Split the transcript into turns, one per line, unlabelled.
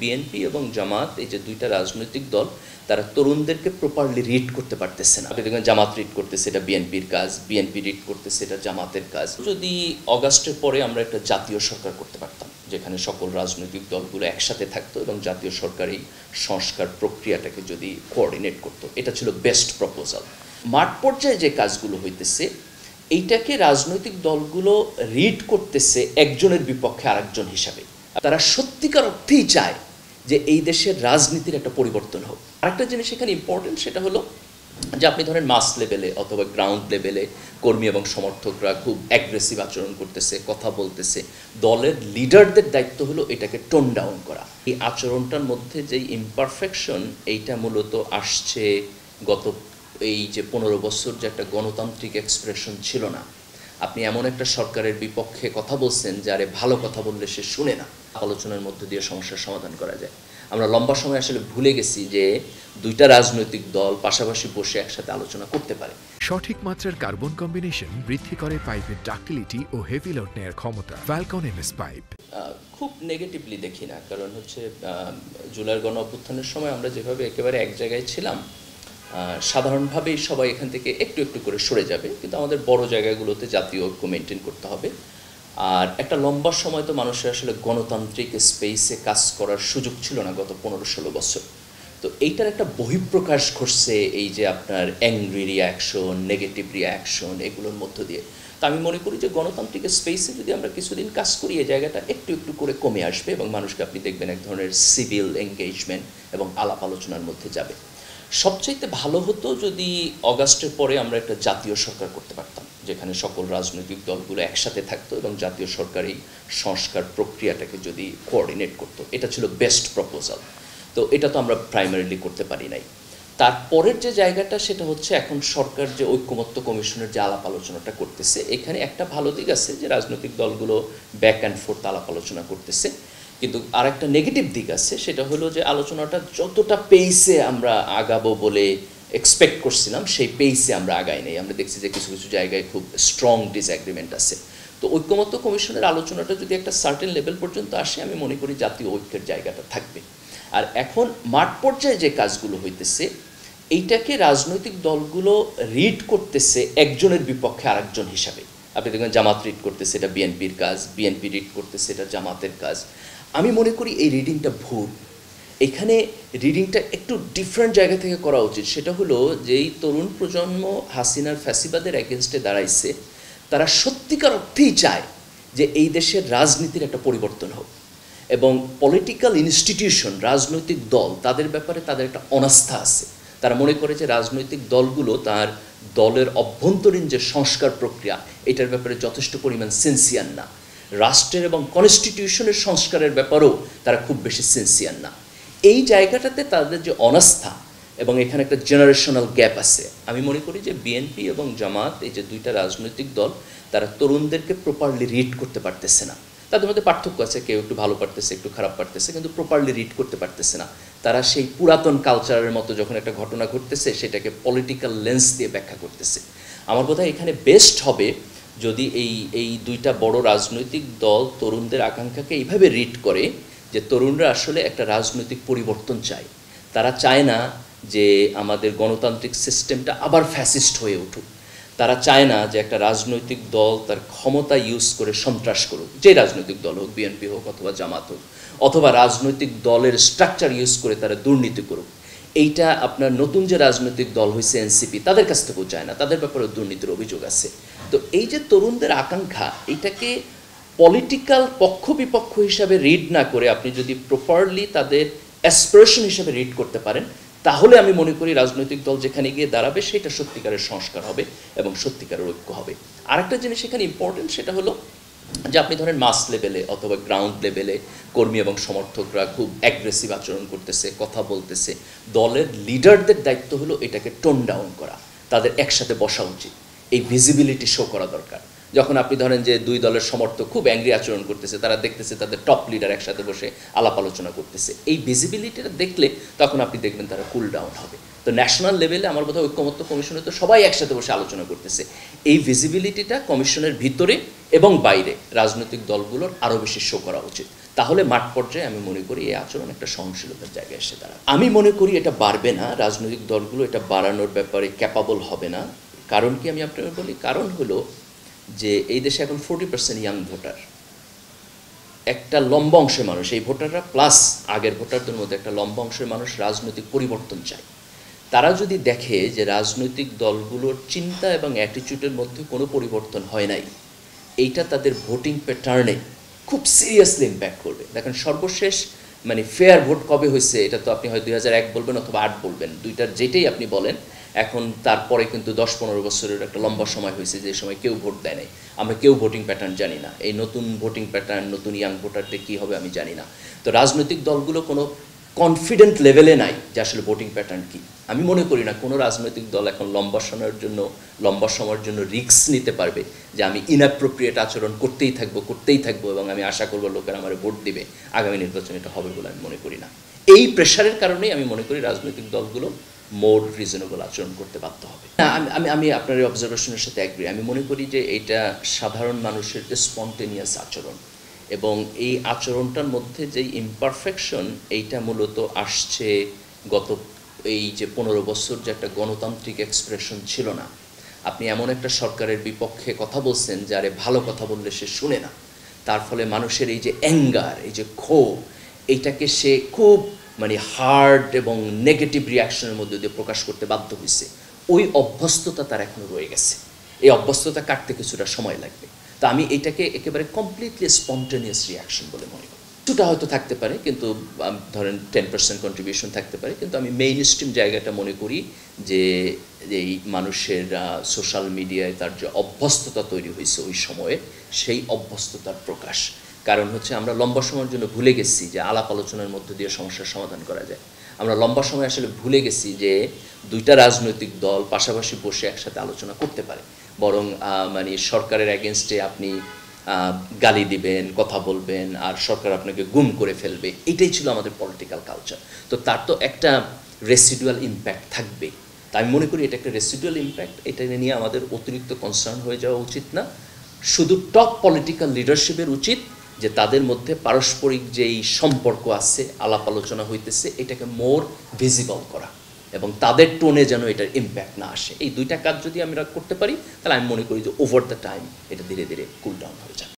BNP এবং জামাত এই যে দুইটা রাজনৈতিক দল তারা তরুণদেরকে প্রপারলি রিড করতে পারতেছে না। আপনি দেখবেন জামাত রিড করতেছে, এটা বিএনপির কাজ, বিএনপি রিড করতেছে, এটা জামাতের কাজ। যদি অগাস্টের পরে আমরা একটা জাতীয় সরকার করতে পারতাম যেখানে সকল রাজনৈতিক দলগুলো একসাথে থাকতো এবং জাতীয় সরকার এই সংস্কার প্রক্রিয়াটাকে যদি কোঅর্ডিনেট করতো, এটা ছিল বেস্ট প্রপোজাল। মাঠ পর্যায়ে যে কাজগুলো হইতেছে এইটাকে রাজনৈতিক দলগুলো রিড করতেছে একজনের বিপক্ষে আরেকজন হিসাবে। তারা সত্যিকার অর্থেই চায় যে এই দেশের রাজনীতির একটা পরিবর্তন হোক। আরেকটা জিনিস এখানে ইম্পর্টেন্ট, সেটা হলো যে আপনি ধরেন মাস লেভেলে অথবা গ্রাউন্ড লেভেলে কর্মী এবং সমর্থকরা খুব অ্যাগ্রেসিভ আচরণ করতেছে, কথা বলতেছে। দলের লিডারদের দায়িত্ব হলো এটাকে টোন ডাউন করা। এই আচরণটার মধ্যে যেই ইমপারফেকশন, এইটা মূলত আসছে গত এই যে 15 বছর যে একটা গণতান্ত্রিক এক্সপ্রেশন ছিল না। আপনি এমন একটা সরকারের বিপক্ষে কথা বলছেন যারে ভালো কথা বললে সে শুনে না। আলোচনার মধ্যে দিয়ে সমস্যার সমাধান করা যায়। আমরা লম্বা সময় আসলে ভুলে গেছি যে দুইটা রাজনৈতিক দল পাশাপাশি বসে একসাথে আলোচনা করতে পারে।
সঠিক মাত্রার কার্বন কম্বিনেশন বৃদ্ধি করে পাইপের ডাক্টিলিটি ও হেভি লোড নেয়ার ক্ষমতা। ফ্যালকন এমএস পাইপ
খুব নেগেটিভলি দেখি না, কারণ হচ্ছে জুলাইয়ের গণ অভ্যুত্থানের সময় আমরা যেভাবে একেবারে এক জায়গায় ছিলাম, সাধারণভাবেই সবাই এখান থেকে একটু একটু করে সরে যাবে, কিন্তু আমাদের বড় জায়গাগুলোতে জাতীয় ঐক্য মেনটেন করতে হবে। আর একটা লম্বা সময় তো মানুষের আসলে গণতান্ত্রিক স্পেসে কাজ করার সুযোগ ছিল না গত 15-16 বছর। তো এইটার একটা বহিঃপ্রকাশ ঘটছে এই যে আপনার অ্যাংরি রিয়াকশন, নেগেটিভ রিয়াকশন, এগুলোর মধ্য দিয়ে। তো আমি মনে করি যে গণতান্ত্রিক স্পেসে যদি আমরা কিছুদিন কাজ করি, এই জায়গাটা একটু একটু করে কমে আসবে এবং মানুষকে আপনি দেখবেন এক ধরনের সিভিল এঙ্গেজমেন্ট এবং আলাপ আলোচনার মধ্যে যাবে। সবচাইতে ভালো হতো যদি অগাস্টের পরে আমরা একটা জাতীয় সরকার করতে পারতাম যেখানে সকল রাজনৈতিক দলগুলো একসাথে থাকতো এবং জাতীয় সরকার এই সংস্কার প্রক্রিয়াটাকে যদি কোঅর্ডিনেট করতো, এটা ছিল বেস্ট প্রপোজাল। তো এটা তো আমরা প্রাইমারিলি করতে পারি নাই। তারপরের যে জায়গাটা সেটা হচ্ছে এখন সরকার যে ঐকমত্য কমিশনের যে আলাপ আলোচনাটা করতেছে, এখানে একটা ভালো দিক আছে যে রাজনৈতিক দলগুলো ব্যাক অ্যান্ড ফোর্থ আলাপ আলোচনা করতেছে, কিন্তু আর একটা নেগেটিভ দিক আছে, সেটা হলো যে আলোচনাটা যতটা পেইসে আমরা আগাবো বলে এক্সপেক্ট করছিলাম সেই পেইসে আমরা আগাই নেই। আমরা দেখছি যে কিছু কিছু জায়গায় খুব স্ট্রং ডিসএগ্রিমেন্ট আছে। তো ঐকমত্য কমিশনের আলোচনাটা যদি একটা সার্টেন লেভেল পর্যন্ত আসে, আমি মনে করি জাতীয় ঐক্যের জায়গাটা থাকবে। আর এখন মাঠ পর্যায়ে যে কাজগুলো হইতেছে এইটাকে রাজনৈতিক দলগুলো রিড করতেছে একজনের বিপক্ষে আরেকজন হিসাবে। আপনি দেখবেন জামাত রিড করতেছে, এটা বিএনপির কাজ, বিএনপি রিড করতেছে, এটা জামাতের কাজ। আমি মনে করি এই রিডিংটা ভুল। এখানে রিডিংটা একটু ডিফারেন্ট জায়গা থেকে করা উচিত। সেটা হলো যে এই তরুণ প্রজন্ম হাসিনার ফ্যাসিবাদের এগেনস্টে দাঁড়াইছে, তারা সত্যিকার অর্থেই চায় যে এই দেশের রাজনীতির একটা পরিবর্তন হোক এবং পলিটিক্যাল ইনস্টিটিউশন, রাজনৈতিক দল, তাদের ব্যাপারে তাদের একটা অনাস্থা আছে। তারা মনে করে যে রাজনৈতিক দলগুলো তার দলের অভ্যন্তরীণ যে সংস্কার প্রক্রিয়া, এটার ব্যাপারে যথেষ্ট পরিমাণ সিনসিয়ার না। রাষ্ট্রের এবং কনস্টিটিউশনের সংস্কারের ব্যাপারেও তারা খুব বেশি সিনসিয়ার না। এই জায়গাটাতে তাদের যে অনাস্থা এবং এখানে একটা জেনারেশনাল গ্যাপ আছে। আমি মনে করি যে বিএনপি এবং জামাত এই যে দুইটা রাজনৈতিক দল, তারা তরুণদেরকে প্রপারলি রিড করতে পারতেছে না। তাদের মধ্যে পার্থক্য আছে, কেউ একটু ভালো পারতেছে, একটু খারাপ পারতেছে, কিন্তু প্রপারলি রিড করতে পারতেছে না। তারা সেই পুরাতন কালচারের মতো যখন একটা ঘটনা ঘটতেছে সেটাকে পলিটিক্যাল লেন্স দিয়ে ব্যাখ্যা করতেছে। আমার কথা এখানে বেস্ট হবে যদি এই দুইটা বড় রাজনৈতিক দল তরুণদের আকাঙ্ক্ষাকে এইভাবে রিড করে যে তরুণরা আসলে একটা রাজনৈতিক পরিবর্তন চায়। তারা চায় না যে আমাদের গণতান্ত্রিক সিস্টেমটা আবার ফ্যাসিস্ট হয়ে উঠুক। তারা চায় না যে একটা রাজনৈতিক দল তার ক্ষমতা ইউজ করে সন্ত্রাস করুক, যে রাজনৈতিক দল হোক, বিএনপি হোক অথবা জামাত হোক, অথবা রাজনৈতিক দলের স্ট্রাকচার ইউজ করে তারা দুর্নীতি করুক। এইটা আপনার নতুন যে রাজনৈতিক দল হয়েছে এনসিপি, তাদের কাছ থেকেও চায় না, তাদের ব্যাপারে দুর্নীতির অভিযোগ আছে। তো এই যে তরুণদের আকাঙ্ক্ষা, এইটাকে পলিটিক্যাল পক্ষ বিপক্ষ হিসাবে রিড না করে আপনি যদি প্রপারলি তাদের অ্যাসপিরেশন হিসাবে রিড করতে পারেন, তাহলে আমি মনে করি রাজনৈতিক দল যেখানে গিয়ে দাঁড়াবে সেটা সত্যিকারের সংস্কার হবে এবং সত্যিকারের ঐক্য হবে। আরেকটা জিনিস এখানে ইম্পর্টেন্ট, সেটা হলো যে আপনি ধরেন মাস লেভেলে অথবা গ্রাউন্ড লেভেলে কর্মী এবং সমর্থকরা খুব অ্যাগ্রেসিভ আচরণ করতেছে, কথা বলতেছে। দলের লিডারদের দায়িত্ব হলো এটাকে টোন ডাউন করা, তাদের একসাথে বসা উচিত, এই ভিজিবিলিটি শো করা দরকার। যখন আপনি ধরেন যে দুই দলের সমর্থক খুব অ্যাংরি আচরণ করতেছে, তারা দেখতেছে তাদের টপ লিডার একসাথে বসে আলাপ আলোচনা করতেছে, এই ভিজিবিলিটিটা দেখলে তখন আপনি দেখবেন তারা কুল ডাউন হবে। তো ন্যাশনাল লেভেলে আমার কথা ঐকমত্য কমিশনে তো সবাই একসাথে বসে আলোচনা করতেছে, এই ভিজিবিলিটিটা কমিশনের ভিতরে এবং বাইরে রাজনৈতিক দলগুলোর আরও বেশি শো করা উচিত। তাহলে মাঠ পর্যায়ে আমি মনে করি এই আচরণ একটা সহনশীলতার জায়গায় এসে দাঁড়াবে। আমি মনে করি এটা বাড়বে না, রাজনৈতিক দলগুলো এটা বাড়ানোর ব্যাপারে ক্যাপাবল হবে না। কারণ কি আমি আপনাকে বলি, কারণ হলো যে এই দেশে এখন 40% ইয়াং ভোটার, একটা লম্বা অংশের মানুষ, এই ভোটাররা প্লাস আগের ভোটারদের মধ্যে একটা লম্বা অংশের মানুষ রাজনৈতিক পরিবর্তন চায়। তারা যদি দেখে যে রাজনৈতিক দলগুলোর চিন্তা এবং অ্যাটিটিউডের মধ্যে কোনো পরিবর্তন হয় নাই, এইটা তাদের ভোটিং প্যাটার্নে খুব সিরিয়াসলি ইম্প্যাক্ট করবে। দেখেন সর্বশেষ মানে ফেয়ার ভোট কবে হয়েছে, এটা তো আপনি হয় 2001 বলবেন অথবা 8 বলবেন, দুইটার যেটাই আপনি বলেন। এখন তারপরে কিন্তু 10-15 বছরের একটা লম্বা সময় হয়েছে যে সময় কেউ ভোট দেয় নাই, আমরা কেউ ভোটিং প্যাটার্ন জানি না। এই নতুন ভোটিং প্যাটার্ন, নতুন ইয়াং ভোটারদের কী হবে আমি জানি না। তো রাজনৈতিক দলগুলো কোনো কনফিডেন্ট লেভেলে নাই যে আসলে ভোটিং প্যাটার্ন কী। আমি মনে করি না কোনো রাজনৈতিক দল এখন লম্বা সময়ের জন্য রিস্ক নিতে পারবে যে আমি ইনঅ্যাপ্রোপ্রিয়েট আচরণ করতেই থাকবো এবং আমি আশা করবো লোকেরা আমার ভোট দিবে, আগামী নির্বাচনে এটা হবে বলে আমি মনে করি না। এই প্রেশারের কারণেই আমি মনে করি রাজনৈতিক দলগুলো মোর রিজনেবল আচরণ করতে বাধ্য হবে। আমি আপনার এই অবজারভেশনের সাথে অ্যাগ্রি। আমি মনে করি যে এটা সাধারণ মানুষের স্পন্টেনিয়াস আচরণ, এবং এই আচরণটার মধ্যে যেই ইমপারফেকশন, এইটা মূলত আসছে গত এই যে 15 বছর যে একটা গণতান্ত্রিক এক্সপ্রেশন ছিল না। আপনি এমন একটা সরকারের বিপক্ষে কথা বলছেন যারে ভালো কথা বললে সে শুনে না, তার ফলে মানুষের এই যে অ্যাঙ্গার, এই যে ক্ষোভ, এইটাকে সে খুব মানে হার্ড এবং নেগেটিভ রিয়াকশনের মধ্যে দিয়ে প্রকাশ করতে বাধ্য হয়েছে। ওই অভ্যস্ততা তার এখনও রয়ে গেছে, এই অভ্যস্ততা কাটতে কিছুটা সময় লাগবে। তা আমি এটাকে একেবারে কমপ্লিটলি স্পন্টেনিয়াস রিয়াকশন বলে মনে করি। কিছুটা হয়তো থাকতে পারে, কিন্তু ধরেন 10% কন্ট্রিবিউশন থাকতে পারে, কিন্তু আমি মেইন স্ট্রিম জায়গাটা মনে করি যে এই মানুষের সোশ্যাল মিডিয়ায় তার যে অভ্যস্ততা তৈরি হয়েছে ওই সময়ে, সেই অভ্যস্ততার প্রকাশ। কারণ হচ্ছে আমরা লম্বা সময়ের জন্য ভুলে গেছি যে আলাপ আলোচনার মধ্য দিয়ে সমস্যার সমাধান করা যায়। আমরা লম্বা সময় আসলে ভুলে গেছি যে দুইটা রাজনৈতিক দল পাশাপাশি বসে একসাথে আলোচনা করতে পারে, বরং মানে সরকারের এগেনস্টে আপনি গালি দিবেন, কথা বলবেন, আর সরকার আপনাকে গুম করে ফেলবে। এটাই ছিল আমাদের পলিটিক্যাল কালচার। তো তার তো একটা রেসিডুয়াল ইম্প্যাক্ট থাকবে। তা আমি মনে করি এটা একটা রেসিডুয়াল ইম্প্যাক্ট, এটা নিয়ে আমাদের অতিরিক্ত কনসার্ন হয়ে যাওয়া উচিত না। শুধু টপ পলিটিক্যাল লিডারশিপের উচিত যে তাদের মধ্যে পারস্পরিক যেই সম্পর্ক আছে, আলাপ আলোচনা হইতেছে, এটাকে মোর ভিজিবল করা এবং তাদের টোনে যেন এটার ইম্প্যাক্ট না আসে। এই দুইটা কাজ যদি আমরা করতে পারি, তাহলে আমি মনে করি যে ওভার দ্য টাইম এটা ধীরে ধীরে কুল ডাউন হয়ে যাবে।